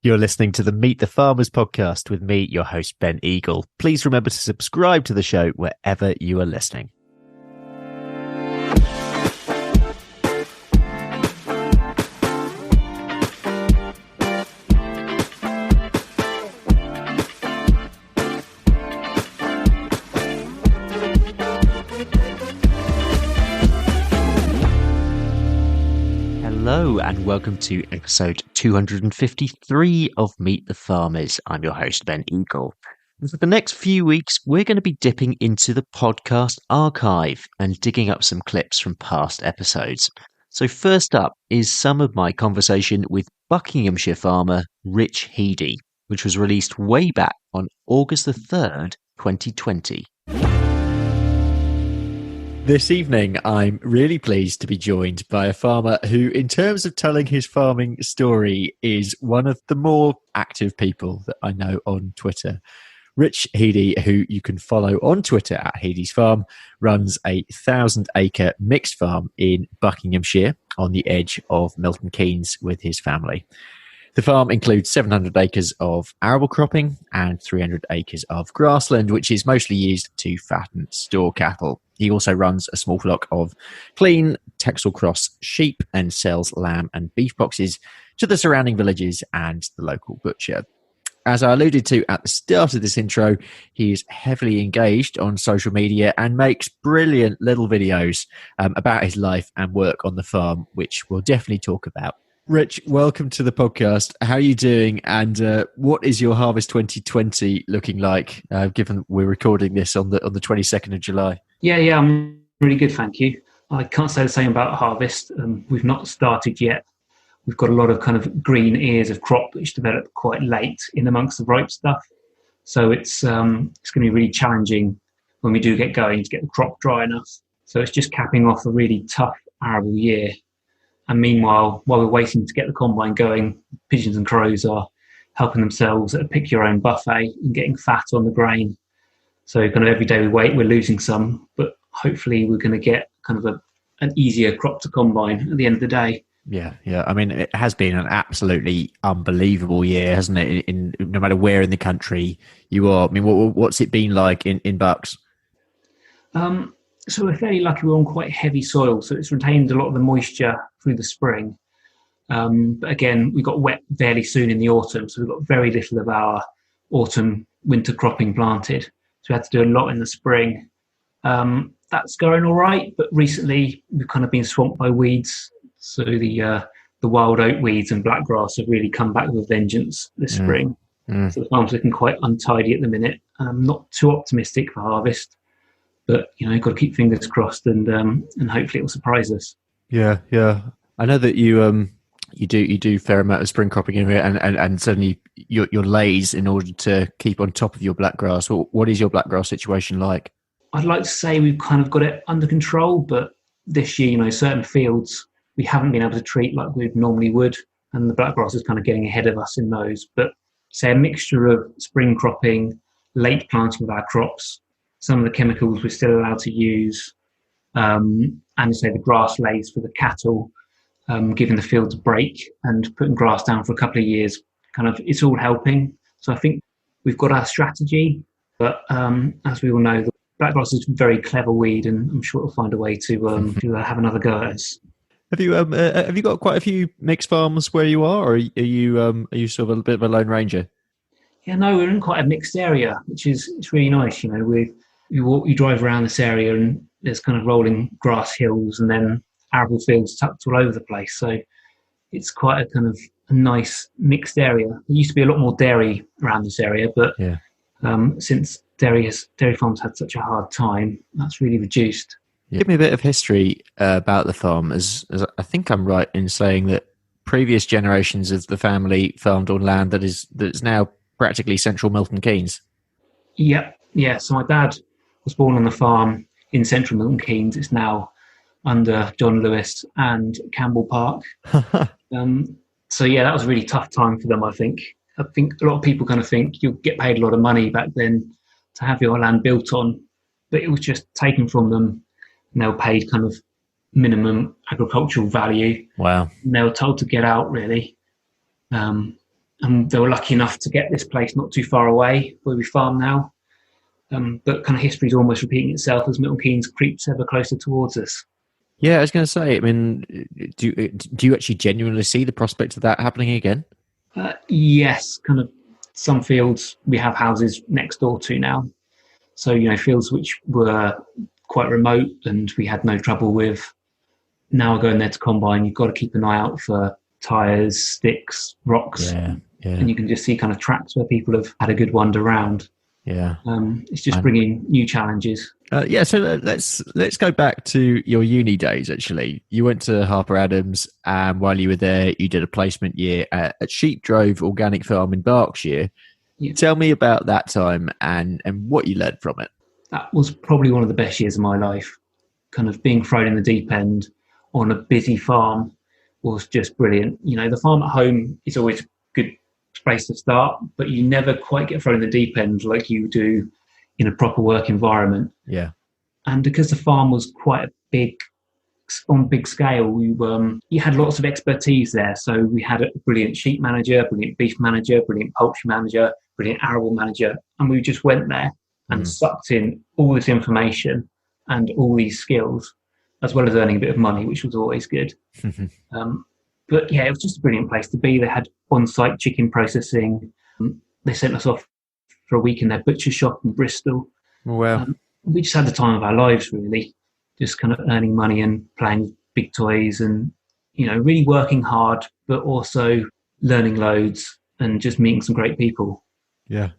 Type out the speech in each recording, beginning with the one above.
You're listening to the Meet the Farmers podcast with me, your host, Ben Eagle. Please remember to subscribe to the show wherever you are listening. Hello and welcome to episode 253 of Meet the Farmers. I'm your host, Ben Eagle. And for the next few weeks, we're going to be dipping into the podcast archive and digging up some clips from past episodes. So first up is some of my conversation with Buckinghamshire farmer Rich Heady, which was released way back on August the 3rd, 2020. This evening, I'm really pleased to be joined by a farmer who, in terms of telling his farming story, is one of the more active people that I know on Twitter. Rich Heady, who you can follow on Twitter at Heady's Farm, runs a 1,000-acre mixed farm in Buckinghamshire on the edge of Milton Keynes with his family. The farm includes 700 acres of arable cropping and 300 acres of grassland, which is mostly used to fatten store cattle. He also runs a small flock of clean Texel Cross sheep and sells lamb and beef boxes to the surrounding villages and the local butcher. As I alluded to at the start of this intro, he is heavily engaged on social media and makes brilliant little videos about his life and work on the farm, which we'll definitely talk about. Rich, welcome to the podcast. How are you doing? And what is your harvest 2020 looking like, given we're recording this on the 22nd of July? Yeah, I'm really good, thank you. I can't say the same about harvest. We've not started yet. We've got a lot of kind of green ears of crop which develop quite late in amongst the ripe stuff. So it's going to be really challenging when we do get going to get the crop dry enough. So it's just capping off a really tough arable year. And meanwhile, while we're waiting to get the combine going, pigeons and crows are helping themselves at a pick-your-own buffet and getting fat on the grain. So kind of every day we wait, we're losing some, but hopefully we're going to get kind of an easier crop to combine at the end of the day. Yeah. I mean, it has been an absolutely unbelievable year, hasn't it? In no matter where in the country you are. I mean, what's it been like in Bucks? So we're fairly lucky we're on quite heavy soil, so it's retained a lot of the moisture through the spring. But again, we got wet fairly soon in the autumn, so we've got very little of our winter cropping planted. So we had to do a lot in the spring. That's going all right, but recently we've kind of been swamped by weeds. So the wild oat weeds and blackgrass have really come back with a vengeance this spring. So the farm's looking quite untidy at the minute. I'm not too optimistic for harvest. But, you've got to keep fingers crossed and hopefully it will surprise us. Yeah. I know that you do a fair amount of spring cropping in here and certainly your lays in order to keep on top of your blackgrass. What is your blackgrass situation like? I'd like to say we've kind of got it under control, but this year, certain fields we haven't been able to treat like we normally would. And the blackgrass is kind of getting ahead of us in those. But say a mixture of spring cropping, late planting of our crops, some of the chemicals we're still allowed to use, and say the grass lays for the cattle, giving the fields a break and putting grass down for a couple of years, kind of it's all helping. So I think we've got our strategy, but as we all know, the blackgrass is a very clever weed, and I'm sure it'll find a way to have another go at us. Have you got quite a few mixed farms where you are, or are you sort of a bit of a lone ranger? Yeah, no, we're in quite a mixed area, which is it's really nice. You drive around this area and there's kind of rolling grass hills and then arable fields tucked all over the place. So it's quite a kind of a nice mixed area. There used to be a lot more dairy around this area, but since dairy farms had such a hard time, that's really reduced. Yeah. Give me a bit of history about the farm, as I think I'm right in saying that previous generations of the family farmed on land that's now practically central Milton Keynes. Yeah. So my dad was born on the farm in central Milton Keynes. It's now under John Lewis and Campbell Park. So yeah, that was a really tough time for them, I think. I think a lot of people kind of think you'll get paid a lot of money back then to have your land built on, but it was just taken from them and they were paid kind of minimum agricultural value. Wow. And they were told to get out, really. and they were lucky enough to get this place not too far away where we farm now. But kind of history is almost repeating itself as Milton Keynes creeps ever closer towards us. Yeah, I was going to say, I mean, do you actually genuinely see the prospect of that happening again? Yes, kind of some fields we have houses next door to now. So, fields which were quite remote and we had no trouble with, now are going there to combine. You've got to keep an eye out for tyres, sticks, rocks. Yeah. And you can just see kind of tracks where people have had a good wander around. Yeah. It's just bringing new challenges. So let's go back to your uni days. Actually, you went to Harper Adams, and while you were there, you did a placement year at Sheep Drove Organic Farm in Berkshire. Yeah. Tell me about that time and what you learned from it. That was probably one of the best years of my life. Kind of being thrown in the deep end on a busy farm was just brilliant. The farm at home is always a good place to start, but you never quite get thrown in the deep end like you do in a proper work environment. Yeah. And because the farm was quite on big scale, you had lots of expertise there. So we had a brilliant sheep manager, brilliant beef manager, brilliant poultry manager, brilliant arable manager, and we just went there and sucked in all this information and all these skills, as well as earning a bit of money, which was always good. But yeah, it was just a brilliant place to be. They had on-site chicken processing. They sent us off for a week in their butcher shop in Bristol. Wow. We just had the time of our lives, really, just kind of earning money and playing with big toys and, really working hard, but also learning loads and just meeting some great people. Yeah.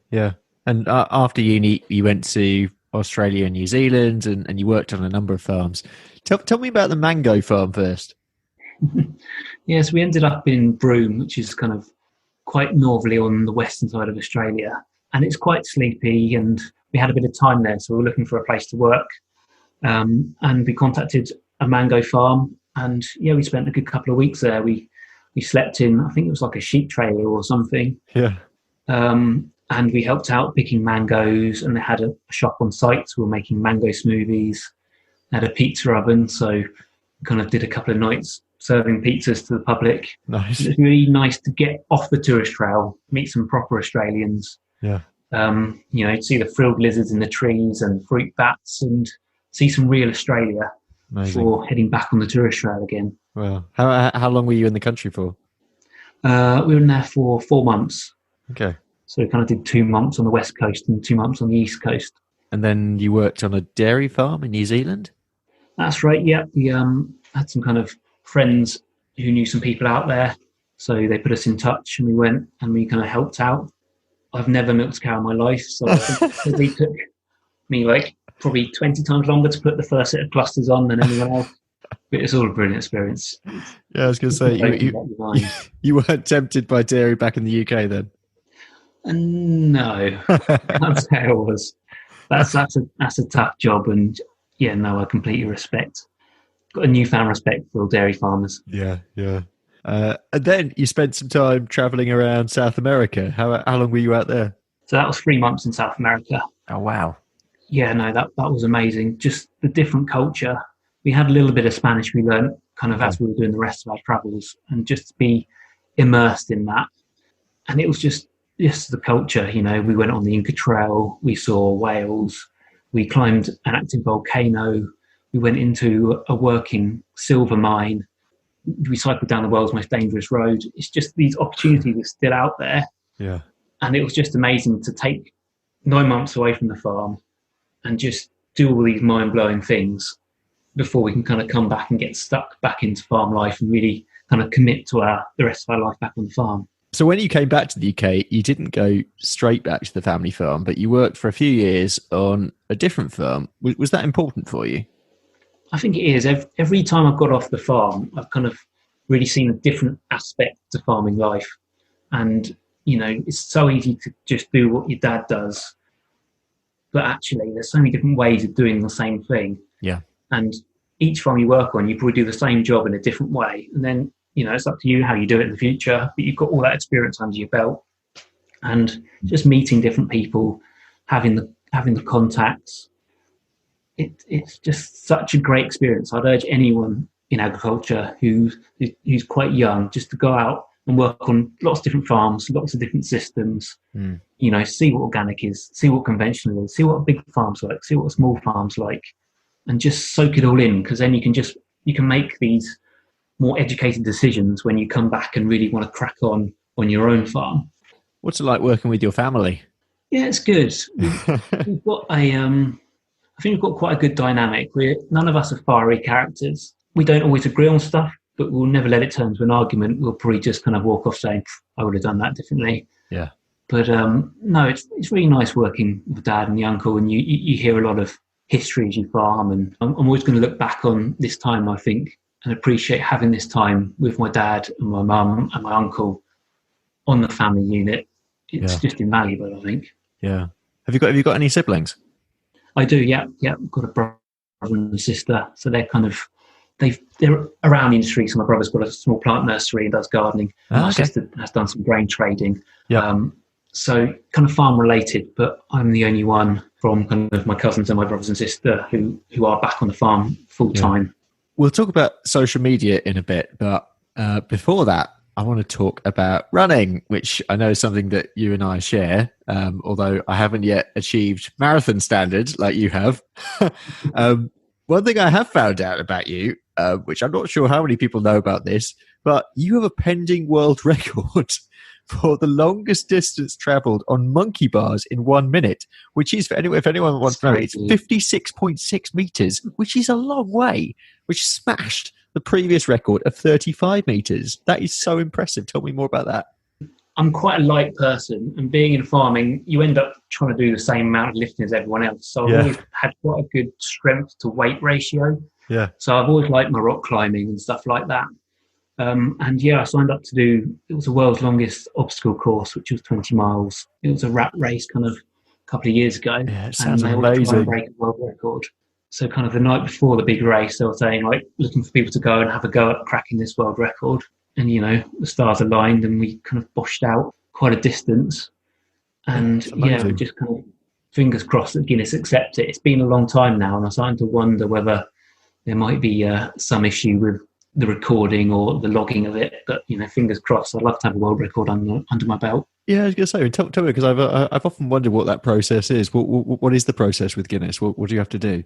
And after uni, you went to Australia and New Zealand and you worked on a number of farms. Tell me about the mango farm first. Yes, we ended up in Broome, which is kind of quite northerly on the western side of Australia. And it's quite sleepy, and we had a bit of time there, so we were looking for a place to work. And we contacted a mango farm, and we spent a good couple of weeks there. We slept in, I think it was like a sheep trailer or something. Yeah. And we helped out picking mangoes, and they had a shop on site, so we were making mango smoothies. They had a pizza oven, so we kind of did a couple of nights serving pizzas to the public. Nice. It was really nice to get off the tourist trail, meet some proper Australians. Yeah. See the frilled lizards in the trees and fruit bats and see some real Australia. Amazing. Before heading back on the tourist trail again. Well, how long were you in the country for? We were in there for 4 months. Okay. So we kind of did 2 months on the west coast and 2 months on the east coast. And then you worked on a dairy farm in New Zealand? That's right, yeah. We had some kind of friends who knew some people out there. So they put us in touch and we went and we kind of helped out. I've never milked a cow in my life, so I think it took me probably 20 times longer to put the first set of clusters on than anyone else. But it's all a brilliant experience. Yeah, I was going to say, you weren't tempted by dairy back in the UK then? No, can't say I was. That's a tough job, and I completely got a newfound respect for all dairy farmers. Yeah. And then you spent some time traveling around South America. How long were you out there? So that was 3 months in South America. Oh, wow. Yeah, no, that was amazing. Just the different culture. We had a little bit of Spanish we learned kind of as we were doing the rest of our travels, and just to be immersed in that. And it was just the culture, we went on the Inca Trail, we saw whales, we climbed an active volcano, we went into a working silver mine, we cycled down the world's most dangerous road. It's just these opportunities are still out there. Yeah. And it was just amazing to take 9 months away from the farm and just do all these mind-blowing things before we can kind of come back and get stuck back into farm life and really kind of commit to the rest of our life back on the farm. So when you came back to the UK, you didn't go straight back to the family farm, but you worked for a few years on a different farm. Was that important for you? I think it is. Every time I've got off the farm, I've kind of really seen a different aspect to farming life. And, it's so easy to just do what your dad does. But actually, there's so many different ways of doing the same thing. Yeah. And each farm you work on, you probably do the same job in a different way. And then, it's up to you how you do it in the future. But you've got all that experience under your belt. And just meeting different people, having the contacts, it's just such a great experience. I'd urge anyone in agriculture who's quite young just to go out and work on lots of different farms, lots of different systems. Mm. See what organic is, see what conventional is, see what a big farm's like, see what a small farm's like, and just soak it all in, because then you can make these more educated decisions when you come back and really want to crack on your own farm. What's it like working with your family? Yeah, it's good. We've got I think we've got quite a good dynamic. None of us are fiery characters. We don't always agree on stuff, but we'll never let it turn to an argument. We'll probably just kind of walk off saying, I would have done that differently. Yeah. But no, it's really nice working with Dad and the uncle, and you hear a lot of history as you farm. And I'm always going to look back on this time, I think, and appreciate having this time with my dad and my mum and my uncle on the family unit. It's just invaluable, I think. Yeah. Have you got any siblings? I do, yeah. I've got a brother and a sister, so they're they're around the industry. So my brother's got a small plant nursery and does gardening. My sister has done some grain trading. Yeah. So kind of farm related, but I'm the only one from kind of my cousins and my brothers and sister who are back on the farm full time. Yeah. We'll talk about social media in a bit, but before that, I want to talk about running, which I know is something that you and I share, although I haven't yet achieved marathon standards like you have. One thing I have found out about you, which I'm not sure how many people know about this, but you have a pending world record for the longest distance travelled on monkey bars in 1 minute, which is, if anyone wants to know, it's 56.6 metres, which is a long way, which smashed the previous record of 35 metres. That is so impressive. Tell me more about that. I'm quite a light person, and being in farming, you end up trying to do the same amount of lifting as everyone else. So I've always had quite a good strength to weight ratio. Yeah. So I've always liked my rock climbing and stuff like that. I signed up to do, it was the world's longest obstacle course, which was 20 miles. It was a rat race kind of a couple of years ago. Yeah, it sounds and amazing. Try and break a world record. So kind of the night before the big race, they were saying, like, looking for people to go and have a go at cracking this world record. And, the stars aligned and we kind of boshed out quite a distance. And we just kind of fingers crossed that Guinness accept it. It's been a long time now, and I'm starting to wonder whether there might be some issue with the recording or the logging of it. But, fingers crossed. I'd love to have a world record under my belt. Yeah, I was going to say, tell me, because I've often wondered what that process is. What is the process with Guinness? What do you have to do?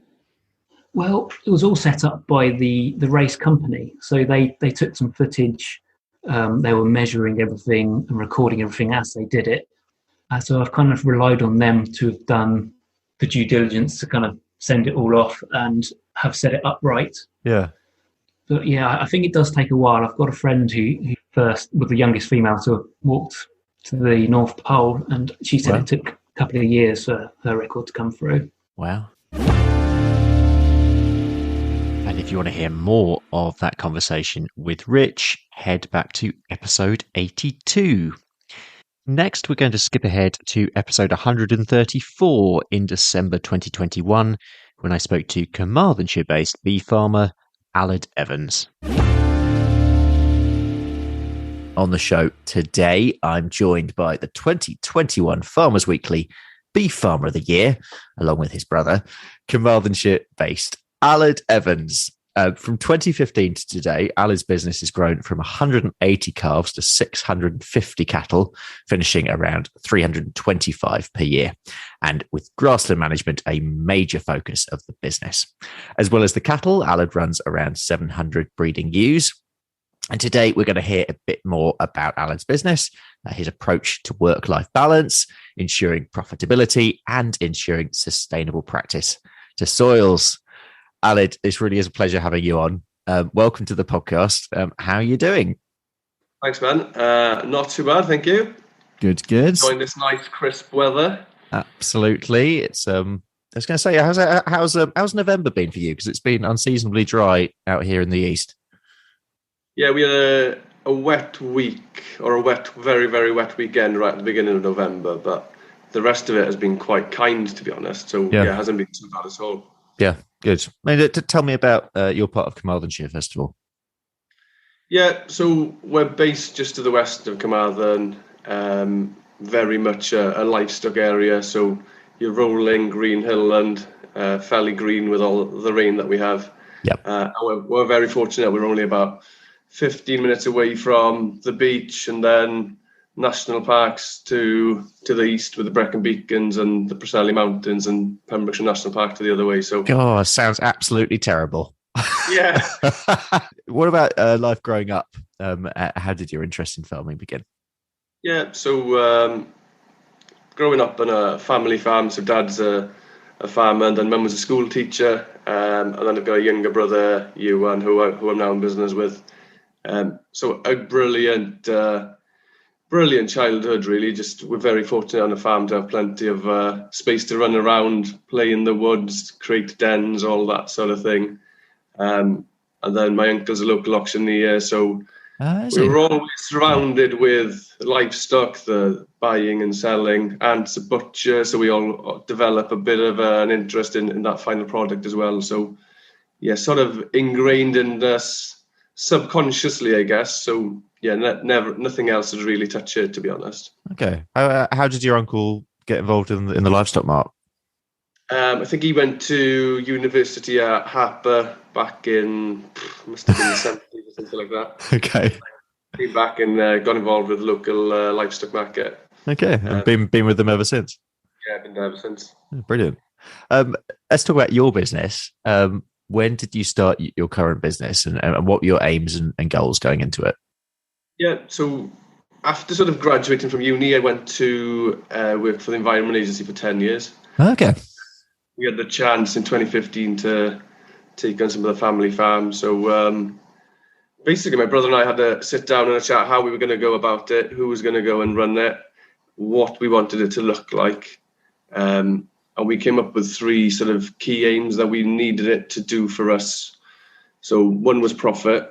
Well, it was all set up by the race company. So they took some footage. They were measuring everything and recording everything as they did it. So I've kind of relied on them to have done the due diligence to kind of send it all off and have set it up right. Yeah. But I think it does take a while. I've got a friend who first was the youngest female to have walked to the North Pole, and she said it took a couple of years for her record to come through. Wow. And if you want to hear more of that conversation with Rich, head back to episode 82. Next, we're going to skip ahead to episode 134 in December 2021, when I spoke to Carmarthenshire-based beef farmer Aled Evans. On the show today, I'm joined by the 2021 Farmers Weekly Beef Farmer of the Year, along with his brother, Carmarthenshire-based Aled Evans. From 2015 to today, Aled's business has grown from 180 calves to 650 cattle, finishing around 325 per year. And with grassland management, a major focus of the business. As well as the cattle, Aled runs around 700 breeding ewes. And today we're going to hear a bit more about Aled's business, his approach to work-life balance, ensuring profitability, and ensuring sustainable practice to soils. Aled, this really is a pleasure having you on. Welcome to the podcast. How are you doing? Thanks, man. Not too bad, thank you. Good. Enjoying this nice, crisp weather. Absolutely. It's. I was going to say, how's November been for you? Because it's been unseasonably dry out here in the east. Yeah, we had a wet week, or a very, very wet weekend right at the beginning of November, but the rest of it has been quite kind, to be honest. So it hasn't been too bad at all. Yeah, good. Maybe tell me about your part of Carmarthenshire, first of all. Yeah, so we're based just to the west of Carmarthen, very much a livestock area. So you're rolling green hillland, fairly green with all the rain that we have. Yep. And we're very fortunate. We're only about 15 minutes away from the beach, and then national parks to the east with the Brecon Beacons and the Preseli Mountains, and Pembrokeshire National Park to the other way. So, God, sounds absolutely terrible. Yeah. What about life growing up? How did your interest in farming begin? Yeah, so growing up on a family farm, so dad's a farmer, and then mum was a school teacher, and then I've got a younger brother, Ewan, who I'm now in business with. So a brilliant childhood, really. Just we're very fortunate on the farm to have plenty of space to run around, play in the woods, create dens, all that sort of thing. And then my uncle's a local auctioneer, so we were always surrounded with livestock, the buying and selling. Aunt's a butcher, so we all develop a bit of an interest in that final product as well. So, yeah, sort of ingrained in us subconsciously, I guess. So, yeah, nothing else has really touched it, to be honest. Okay. How did your uncle get involved in the livestock market? I think he went to university at Harper back in, must have been the 70s or something like that. Okay. Came back and got involved with the local livestock market. Okay, and been with them ever since? Yeah, I've been there ever since. Brilliant. Let's talk about your business. When did you start your current business, and what were your aims and goals going into it? Yeah, so after sort of graduating from uni, I went to work for the Environment Agency for 10 years. Okay. We had the chance in 2015 to take on some of the family farms. So basically, my brother and I had to sit down and chat how we were going to go about it, who was going to go and run it, what we wanted it to look like. And we came up with 3 sort of key aims that we needed it to do for us. So one was profit,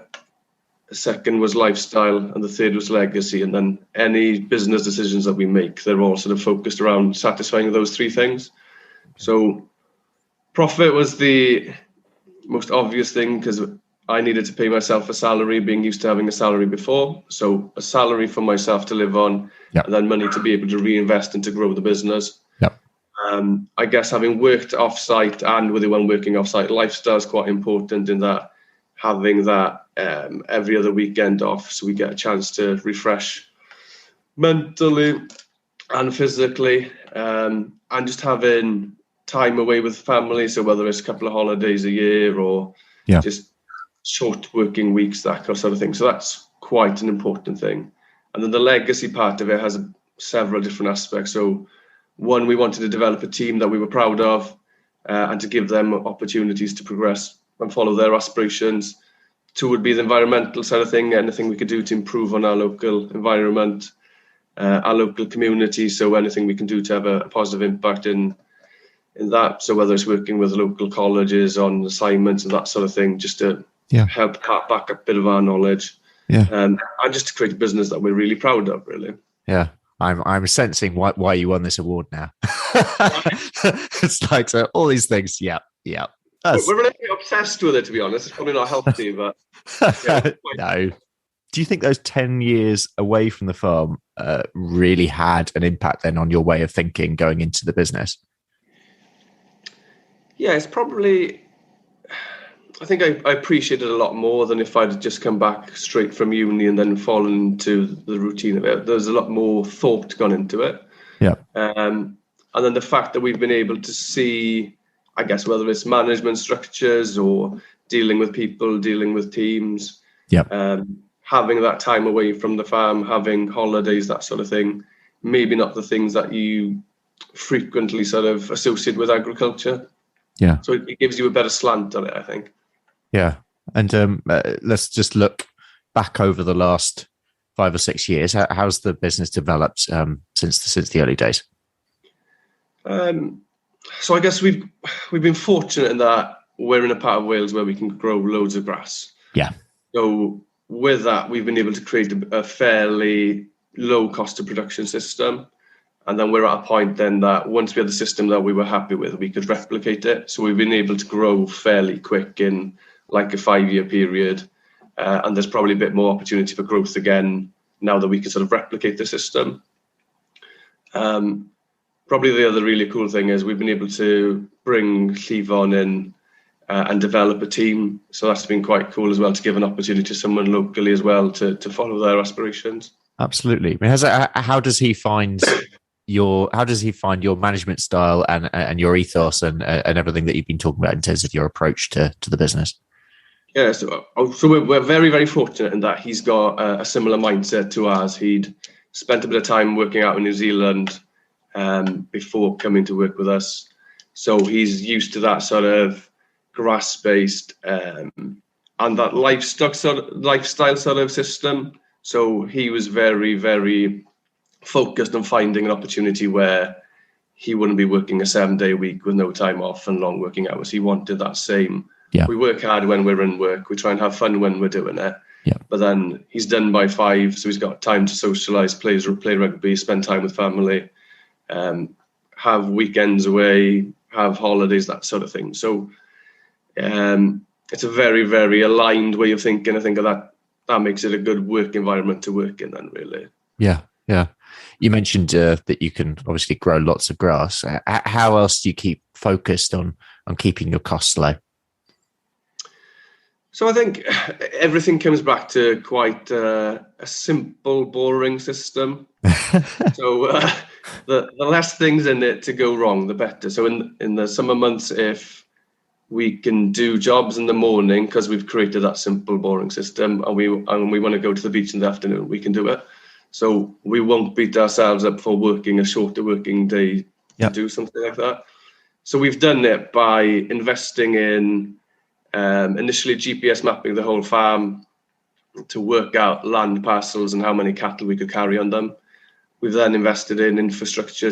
the second was lifestyle, and the third was legacy. And then any business decisions that we make, they're all sort of focused around satisfying those 3 things. So profit was the most obvious thing, because I needed to pay myself a salary, being used to having a salary before. So a salary for myself to live on, and then money to be able to reinvest and to grow the business. I guess having worked off-site and with anyone working off-site, lifestyle is quite important in that, having that every other weekend off, so we get a chance to refresh mentally and physically, and just having time away with family. So whether it's a couple of holidays a year or just short working weeks, that sort of thing. So that's quite an important thing. And then the legacy part of it has several different aspects. So one, we wanted to develop a team that we were proud of, and to give them opportunities to progress and follow their aspirations. 2 would be the environmental side of thing, anything we could do to improve on our local environment, our local community. So anything we can do to have a positive impact in that. So whether it's working with local colleges on assignments and that sort of thing, just to help back up a bit of our knowledge. And just to create a business that we're really proud of, really. Yeah. I'm sensing why you won this award now. It's like all these things. Yeah. We're really obsessed with it, to be honest. It's probably not healthy, but no. Do you think those 10 years away from the farm really had an impact then on your way of thinking going into the business? Yeah, it's probably, I think I appreciate it a lot more than if I'd just come back straight from uni and then fallen into the routine of it. There's a lot more thought gone into it. Yeah. And then the fact that we've been able to see, I guess, whether it's management structures or dealing with people, dealing with teams, having that time away from the farm, having holidays, that sort of thing, maybe not the things that you frequently sort of associate with agriculture. Yeah. So it gives you a better slant on it, I think. Yeah. And let's just look back over the last 5 or 6 years. How's the business developed since the early days? So I guess we've been fortunate in that we're in a part of Wales where we can grow loads of grass. Yeah. So with that, we've been able to create a fairly low cost of production system. And then we're at a point then that once we had the system that we were happy with, we could replicate it. So we've been able to grow fairly quick in like a 5-year period. And there's probably a bit more opportunity for growth again now that we can sort of replicate the system. Probably the other really cool thing is we've been able to bring Llevon in and develop a team. So that's been quite cool as well, to give an opportunity to someone locally as well to follow their aspirations. Absolutely. I mean, how does he find your management style and your ethos and everything that you've been talking about in terms of your approach to the business? Yeah, so we're very, very fortunate in that he's got a similar mindset to ours. He'd spent a bit of time working out in New Zealand before coming to work with us. So he's used to that sort of grass-based and that lifestyle sort of system. So he was very, very focused on finding an opportunity where he wouldn't be working a 7-day week with no time off and long working hours. He wanted that same. Yeah. We work hard when we're in work. We try and have fun when we're doing it. Yeah. But then he's done by 5, so he's got time to socialise, play rugby, spend time with family, have weekends away, have holidays, that sort of thing. So it's a very, very aligned way of thinking. I think that makes it a good work environment to work in then, really. Yeah, yeah. You mentioned that you can obviously grow lots of grass. How else do you keep focused on keeping your costs low? So I think everything comes back to quite a simple, boring system. So the less things in it to go wrong, the better. So in the summer months, if we can do jobs in the morning because we've created that simple, boring system, and we want to go to the beach in the afternoon, we can do it. So we won't beat ourselves up for working a shorter working day to do something like that. So we've done it by investing in initially GPS mapping the whole farm to work out land parcels and how many cattle we could carry on them. We've then invested in infrastructure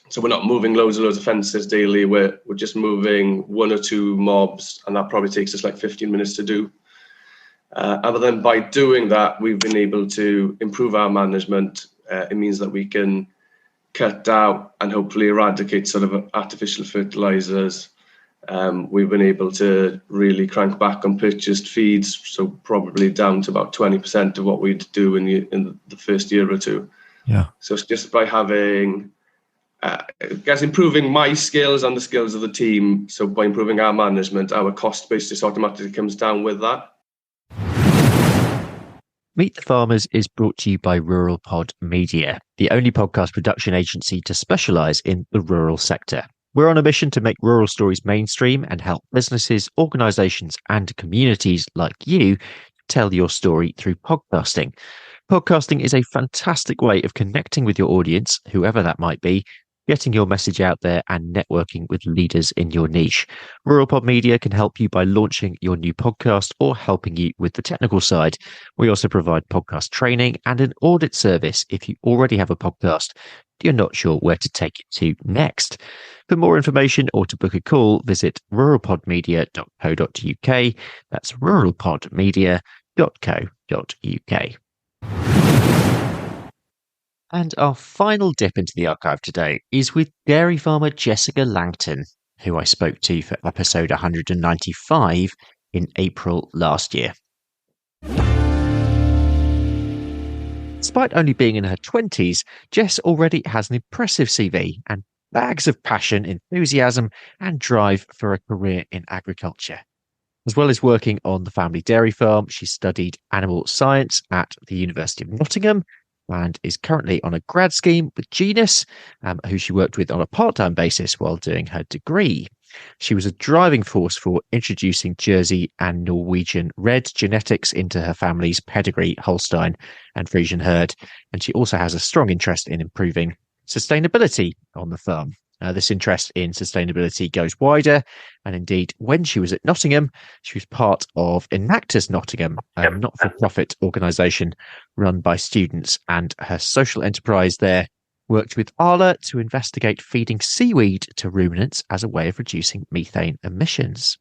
so we're not moving loads and loads of fences daily. We're just moving 1 or 2 mobs, and that probably takes us like 15 minutes to do. Other than by doing that, we've been able to improve our management. It means that we can cut out and hopefully eradicate sort of artificial fertilizers. We've been able to really crank back on purchased feeds, so probably down to about 20% of what we'd do in the first year or two. Yeah. So it's just by having, I guess, improving my skills and the skills of the team. So by improving our management, our cost base just automatically comes down with that. Meet the Farmers is brought to you by RuralPod Media, the only podcast production agency to specialise in the rural sector. We're on a mission to make rural stories mainstream and help businesses, organisations and communities like you tell your story through podcasting. Podcasting is a fantastic way of connecting with your audience, whoever that might be, getting your message out there and networking with leaders in your niche. RuralPod Media can help you by launching your new podcast or helping you with the technical side. We also provide podcast training and an audit service if you already have a podcast. You're not sure where to take it to next. For more information or to book a call, visit ruralpodmedia.co.uk. That's ruralpodmedia.co.uk. And our final dip into the archive today is with dairy farmer Jessica Langton, who I spoke to for episode 195 in April last year. Despite only being in her 20s, Jess already has an impressive CV and bags of passion, enthusiasm, and drive for a career in agriculture. As well as working on the family dairy farm, she studied animal science at the University of Nottingham and is currently on a grad scheme with Genus, who she worked with on a part-time basis while doing her degree. She was a driving force for introducing Jersey and Norwegian red genetics into her family's pedigree Holstein and Friesian herd, and she also has a strong interest in improving sustainability on the farm. This interest in sustainability goes wider, and indeed, when she was at Nottingham, she was part of Enactus Nottingham, a not-for-profit organisation run by students, and her social enterprise there worked with Arla to investigate feeding seaweed to ruminants as a way of reducing methane emissions.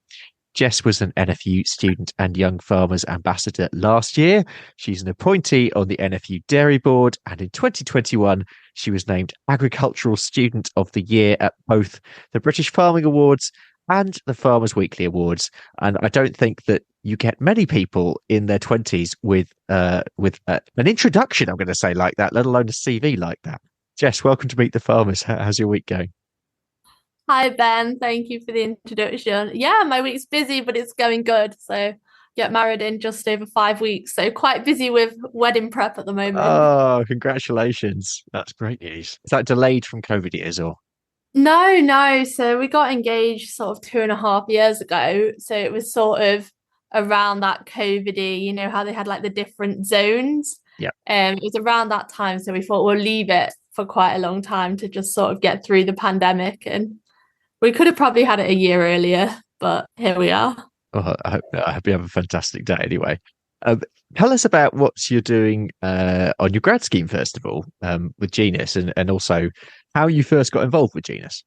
Jess was an NFU Student and Young Farmers Ambassador last year. She's an appointee on the NFU Dairy Board, and in 2021, she was named Agricultural Student of the Year at both the British Farming Awards and the Farmers Weekly Awards. And I don't think that you get many people in their 20s with an introduction, I'm going to say, like that, let alone a CV like that. Jess, welcome to Meet the Farmers. How's your week going? Hi, Ben. Thank you for the introduction. Yeah, my week's busy, but it's going good. So, get married in just over 5 weeks. So, quite busy with wedding prep at the moment. Oh, congratulations. That's great news. Is that delayed from COVID years or? No, no. So, we got engaged sort of 2.5 years ago. So, it was sort of around that COVID-y, how they had like the different zones. Yeah. It was around that time. So, we thought we'll leave it for quite a long time to just sort of get through the pandemic. And we could have probably had it a year earlier, but here we are. Oh, I hope you have a fantastic day anyway. Um, Tell us about what you're doing on your grad scheme, first of all, with Genus, and also how you first got involved with Genus.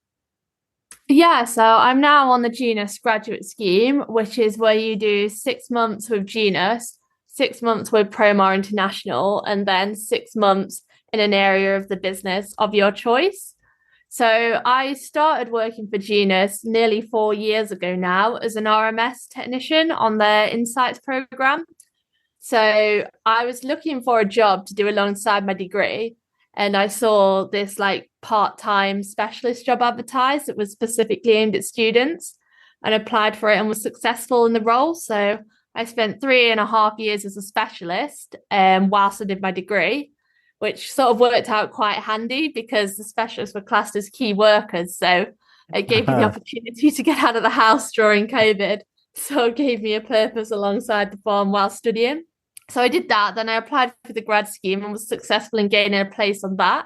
Yeah, so I'm now on the Genus graduate scheme, which is where you do 6 months with Genus, 6 months with Promar International, and then 6 months in an area of the business of your choice. So I started working for Genus nearly 4 years ago now as an RMS technician on their Insights program. So I was looking for a job to do alongside my degree, and I saw this like part-time specialist job advertised that was specifically aimed at students, and applied for it and was successful in the role. So I spent 3.5 years as a specialist whilst I did my degree, which sort of worked out quite handy because the specialists were classed as key workers. So it gave me the opportunity to get out of the house during COVID. So it gave me a purpose alongside the farm while studying. So I did that. Then I applied for the grad scheme and was successful in gaining a place on that.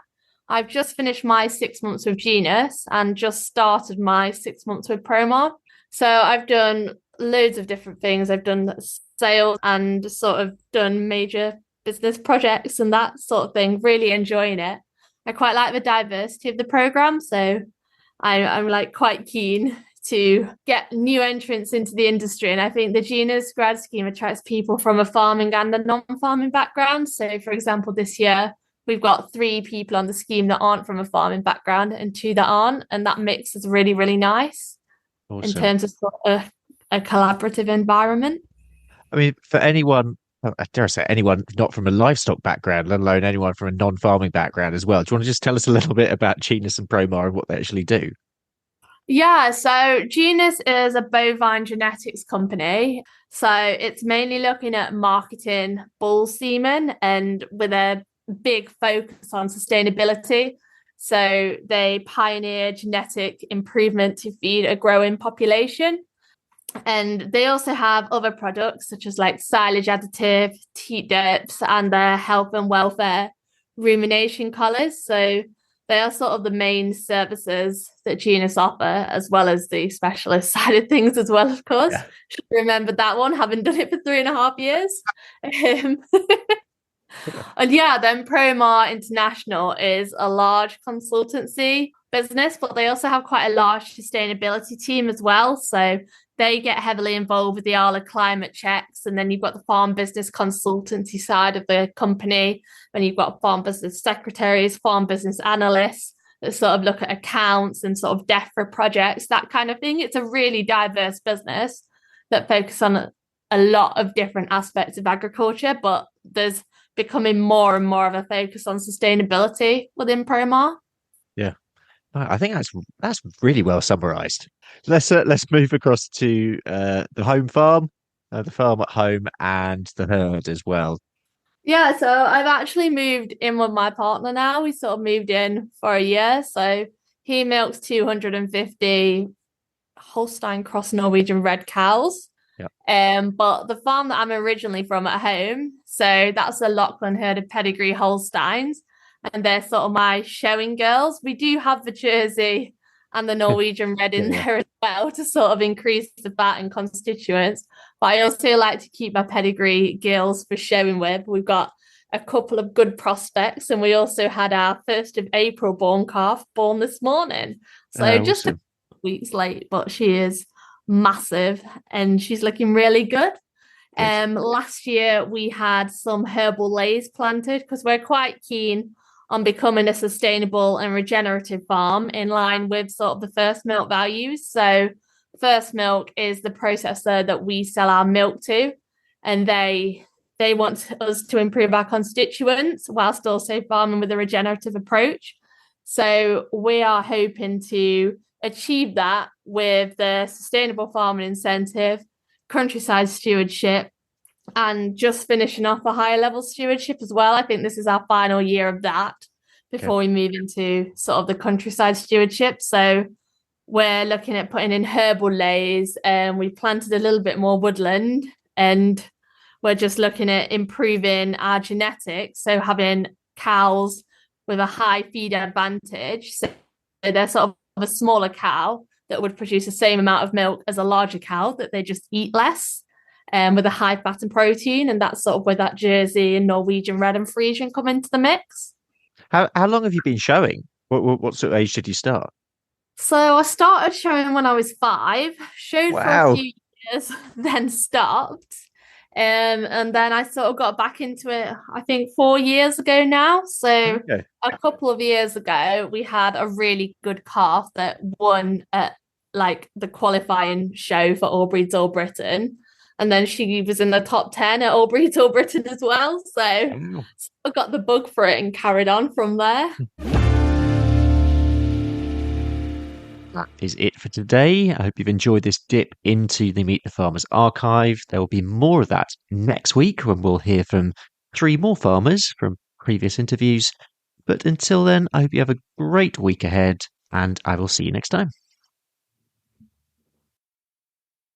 I've just finished my 6 months with Genus and just started my 6 months with Promar. So I've done loads of different things. I've done sales and sort of done major business projects and that sort of thing, really enjoying it. I quite like the diversity of the program. So I'm like quite keen to get new entrants into the industry. And I think the Genus grad scheme attracts people from a farming and a non-farming background. So for example, this year, we've got 3 people on the scheme that aren't from a farming background and 2 that aren't. And that mix is really, really nice. Awesome. In terms of sort of a collaborative environment. I mean, for anyone, dare I say, anyone not from a livestock background, let alone anyone from a non-farming background as well, do you want to just tell us a little bit about Genus and Promar and what they actually do? Yeah, so Genus is a bovine genetics company. So it's mainly looking at marketing bull semen and with a big focus on sustainability. So they pioneer genetic improvement to feed a growing population. And they also have other products such as like silage additive, teat dips, and their health and welfare rumination collars. So they are sort of the main services that Genus offer, as well as the specialist side of things as well, of course. Yeah. Should remember that one, having done it for 3.5 years. And yeah, then Promar International is a large consultancy business, but they also have quite a large sustainability team as well. So they get heavily involved with the Arla climate checks. And then you've got the farm business consultancy side of the company. And you've got farm business secretaries, farm business analysts that sort of look at accounts and sort of DEFRA projects, that kind of thing. It's a really diverse business that focuses on a lot of different aspects of agriculture, but there's becoming more and more of a focus on sustainability within Promar. Yeah, I think that's really well summarised. Let's move across to the home farm, the farm at home, and the herd as well. Yeah, so I've actually moved in with my partner now. We sort of moved in for a year. So he milks 250 Holstein cross Norwegian red cows. Yeah. But the farm that I'm originally from at home, so that's the Lachlan herd of pedigree Holsteins, and they're sort of my showing girls. We do have the Jersey and the Norwegian red in there as well to sort of increase the fat and constituents. But I also like to keep my pedigree girls for showing with. We've got a couple of good prospects, and we also had our 1st of April born calf born this morning. So just a couple weeks late, but she is massive and she's looking really good. Last year we had some herbal lays planted because we're quite keen on becoming a sustainable and regenerative farm in line with sort of the First Milk values. So First Milk is the processor that we sell our milk to, and they want us to improve our constituents whilst also farming with a regenerative approach. So we are hoping to achieved that with the sustainable farming incentive, countryside stewardship, and just finishing off a higher level stewardship as well. I think this is our final year of that before we move into sort of the countryside stewardship. So we're looking at putting in herbal lays, and we planted a little bit more woodland, and we're just looking at improving our genetics. So having cows with a high feed advantage. So they're sort of a smaller cow that would produce the same amount of milk as a larger cow, that they just eat less, with a high fat and protein. And that's sort of where that Jersey and Norwegian red and Frisian come into the mix. How long have you been showing? What sort of age did you start? So I started showing when I was 5, showed for a few years, then stopped. And then I sort of got back into it, I think 4 years ago now. So a couple of years ago, we had a really good calf that won at like the qualifying show for All Breeds All Britain. And then she was in the top 10 at All Breeds All Britain as well. So I got the bug for it and carried on from there. That is it for today. I hope you've enjoyed this dip into the Meet the Farmers archive. There will be more of that next week when we'll hear from 3 more farmers from previous interviews. But until then, I hope you have a great week ahead, and I will see you next time.